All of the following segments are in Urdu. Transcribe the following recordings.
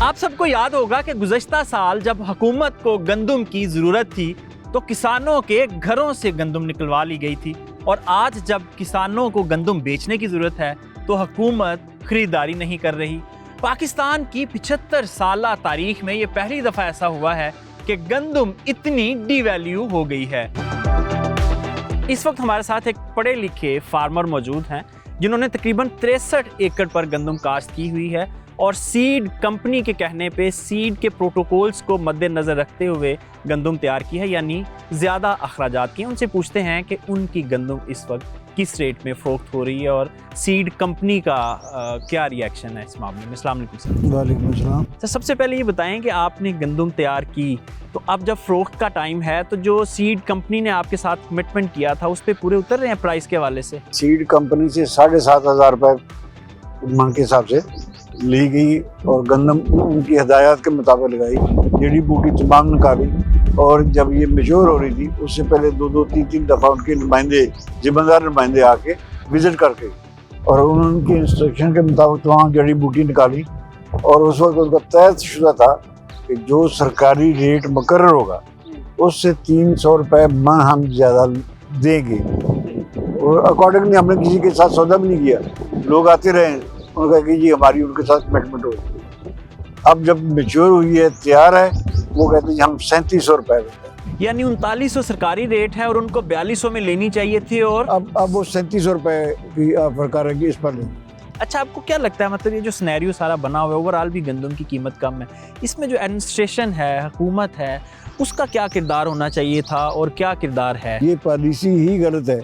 آپ سب کو یاد ہوگا کہ گزشتہ سال جب حکومت کو گندم کی ضرورت تھی تو کسانوں کے گھروں سے گندم نکلوا لی گئی تھی، اور آج جب کسانوں کو گندم بیچنے کی ضرورت ہے تو حکومت خریداری نہیں کر رہی۔ پاکستان کی 75 سالہ تاریخ میں یہ پہلی دفعہ ایسا ہوا ہے کہ گندم اتنی ڈی ویلیو ہو گئی ہے۔ اس وقت ہمارے ساتھ ایک پڑھے لکھے فارمر موجود ہیں جنہوں نے تقریباً 63 ایکڑ پر گندم کاشت کی ہوئی ہے، اور سیڈ کمپنی کے کہنے پہ سیڈ کے پروٹوکولز کو مد نظر رکھتے ہوئے گندم تیار کی ہے، یعنی زیادہ اخراجات کی۔ ان سے پوچھتے ہیں کہ ان کی گندم اس وقت کس ریٹ میں فروخت ہو رہی ہے اور سیڈ کمپنی کا کیا ری ایکشن ہے اس معاملے میں۔ السلام علیکم سر۔ وعلیکم السلام۔ سب سے پہلے یہ بتائیں کہ آپ نے گندم تیار کی تو اب جب فروخت کا ٹائم ہے تو جو سیڈ کمپنی نے آپ کے ساتھ کمٹمنٹ کیا تھا اس پہ پورے اتر رہے ہیں پرائز کے حوالے سے؟ سیڈ کمپنی سے 7,500 روپے من کے حساب سے لی گئی، اور گندم ان کی ہدایات کے مطابق لگائی، جڑی بوٹی تمام نکالی، اور جب یہ میچور ہو رہی تھی اس سے پہلے 2-3 دفعہ ان کے نمائندے، ذمہ دار نمائندے آ کے وزٹ کر کے، اور ان کے انسٹرکشن کے مطابق تمام جڑی بوٹی نکالی، اور اس وقت ان کا طے شدہ تھا کہ جو سرکاری ریٹ مقرر ہوگا اس سے 300 روپے من ہم زیادہ دیں گے، اور اکارڈنگلی ہم نے کسی کے ساتھ سودا بھی نہیں کیا۔ لوگ آتے رہے، انہوں نے کہا کہ جی ہماری ان کے ساتھ کمٹمنٹ ہوگی۔ اب جب میچور ہوئی ہے، تیار ہے، وہ کہتے ہیں ہم 3700 روپے دیتے ہیں، یعنی 3900 سرکاری ریٹ ہے اور ان کو 4200 میں لینی چاہیے تھی، اور اب وہ 3700 روپے کی آفر کر رہے ہیں کہ اس پر لیں۔ اچھا، آپ کو کیا لگتا ہے مطلب یہ جو سنیریو سارا بنا ہوا ہے، اوورآل بھی گندم کی قیمت کم ہے، اس میں جو ایڈمنسٹریشن ہے، حکومت ہے، اس کا کیا کردار ہونا چاہیے تھا اور کیا کردار ہے؟ یہ پالیسی ہی غلط ہے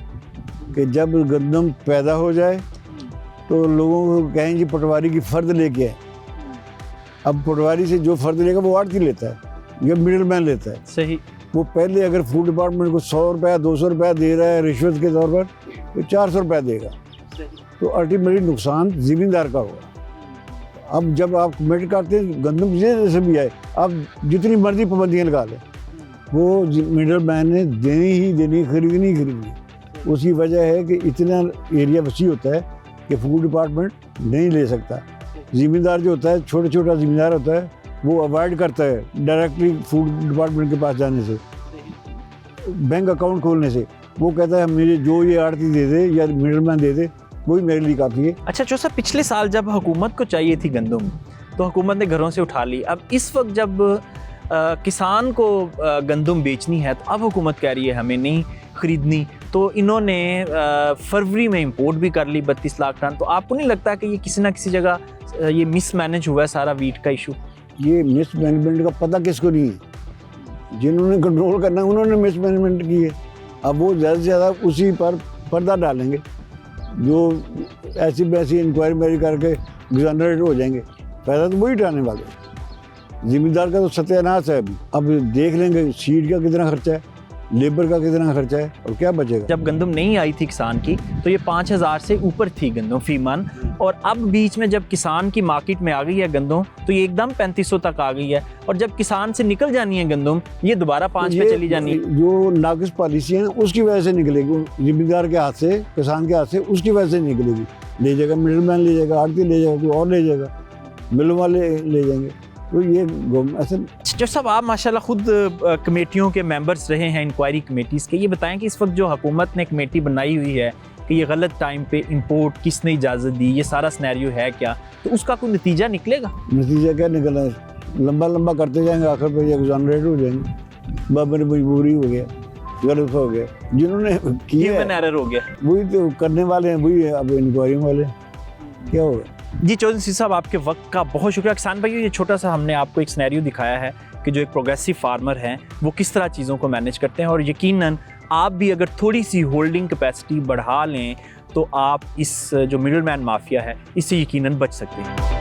کہ جب گندم پیدا ہو جائے تو لوگوں کو کہیں جی پٹواری کی فرد لے کے آئے۔ اب پٹواری سے جو فرد لے گا وہ آڑتی لیتا ہے یا مڈل مین لیتا ہے۔ صحیح۔ وہ پہلے اگر فوڈ ڈپارٹمنٹ کو 100 روپیہ 200 روپیہ دے رہا ہے رشوت کے طور پر، تو 400 روپیہ دے گا، تو الٹیمیٹلی نقصان زمیندار کا ہوگا۔ اب جب آپ کمٹ کرتے ہیں گندم جیسے بھی آئے، آپ جتنی مرضی پابندیاں لگا لیں، وہ مڈل مین نے دینی ہی دینی، خریدنی ہی خریدنی۔ اس کی وجہ ہے کہ اتنا ایریا وسیع ہوتا ہے کہ فوڈ ڈپارٹمنٹ نہیں لے سکتا۔ زمیندار جو ہوتا ہے، چھوٹا زمیندار ہوتا ہے، وہ اوائڈ کرتا ہے ڈائریکٹلی فوڈ ڈپارٹمنٹ کے پاس جانے سے، بینک اکاؤنٹ کھولنے سے۔ وہ کہتا ہے مجھے جو یہ آڑتی دے دے یا مڈل مین دے دے وہی میرے لیے کافی ہے۔ اچھا جو صاحب، پچھلے سال جب حکومت کو چاہیے تھی گندم تو حکومت نے گھروں سے اٹھا لی، اب اس وقت جب کسان کو گندم بیچنی ہے تو اب حکومت کہہ رہی ہے ہمیں نہیں خریدنی، تو انہوں نے فروری میں امپورٹ بھی کر لی 32 لاکھ ٹن۔ تو آپ کو نہیں لگتا کہ یہ کسی نہ کسی جگہ یہ مس مینج ہوا ہے سارا ویٹ کا ایشو؟ یہ مس مینجمنٹ کا پتہ کس کو نہیں ہے؟ جنہوں نے کنٹرول کرنا ہے انہوں نے مس مینجمنٹ کی ہے۔ اب وہ زیادہ سے زیادہ اسی پر پردہ ڈالیں گے، جو ایسی ویسی انکوائری میری کر کے گزانریٹ ہو جائیں گے، پیسہ تو وہی اٹھانے والے۔ زمیندار کا تو ستیہ ناش ہے۔ اب دیکھ لیں گے سیڈ کا کتنا خرچہ ہے، لیبر کا کتنا خرچہ ہے، اور کیا بچے گا۔ جب گندم نہیں آئی تھی کسان کی تو یہ 5000 سے اوپر تھی گندم فی من، اور اب بیچ میں جب کسان کی مارکیٹ میں آ گئی ہے گندم تو یہ ایک دم 3500 تک آ گئی ہے، اور جب کسان سے نکل جانی ہے گندم یہ دوبارہ 5 پہ چلی جانی ہے۔ جو ناقص پالیسی ہے اس کی وجہ سے نکلے گی، زمیندار کے ہاتھ سے، کسان کے ہاتھ سے، اس کی وجہ سے نکلے گی۔ لے جائے گا مڈل مین، لے جائے گا آڑتی، لے جائے گا کوئی اور، لے جائے گا ملوں والے لے جائیں گے۔ تو یہ اصل جو صاحب آپ ماشاءاللہ خود کمیٹیوں کے ممبرس رہے ہیں، انکوائری کمیٹیز کے، یہ بتائیں کہ اس وقت جو حکومت نے کمیٹی بنائی ہوئی ہے کہ یہ غلط ٹائم پہ امپورٹ کس نے اجازت دی، یہ سارا سنیریو ہے کیا، تو اس کا کوئی نتیجہ نکلے گا؟ نتیجہ کیا نکلنا ہے؟ لمبا کرتے جائیں گے، آخر پہ یہ ایگزانریٹ ہو جائیں گے۔ بابر مجبوری ہو گیا، غلط ہو گیا، جنہوں نے کیا ہیومن ایرر ہو گیا، وہی تو کرنے والے ہیں، وہی اب انکوائری والے کیا ہوگا۔ جی چودھری صاحب، آپ کے وقت کا بہت شکریہ۔ کسان بھائی، یہ چھوٹا سا ہم نے آپ کو ایک سنیریو دکھایا ہے کہ جو ایک پروگریسو فارمر ہیں وہ کس طرح چیزوں کو مینیج کرتے ہیں، اور یقیناً آپ بھی اگر تھوڑی سی ہولڈنگ کیپیسٹی بڑھا لیں تو آپ اس جو مڈل مین مافیا ہے اس سے یقیناً بچ سکتے ہیں۔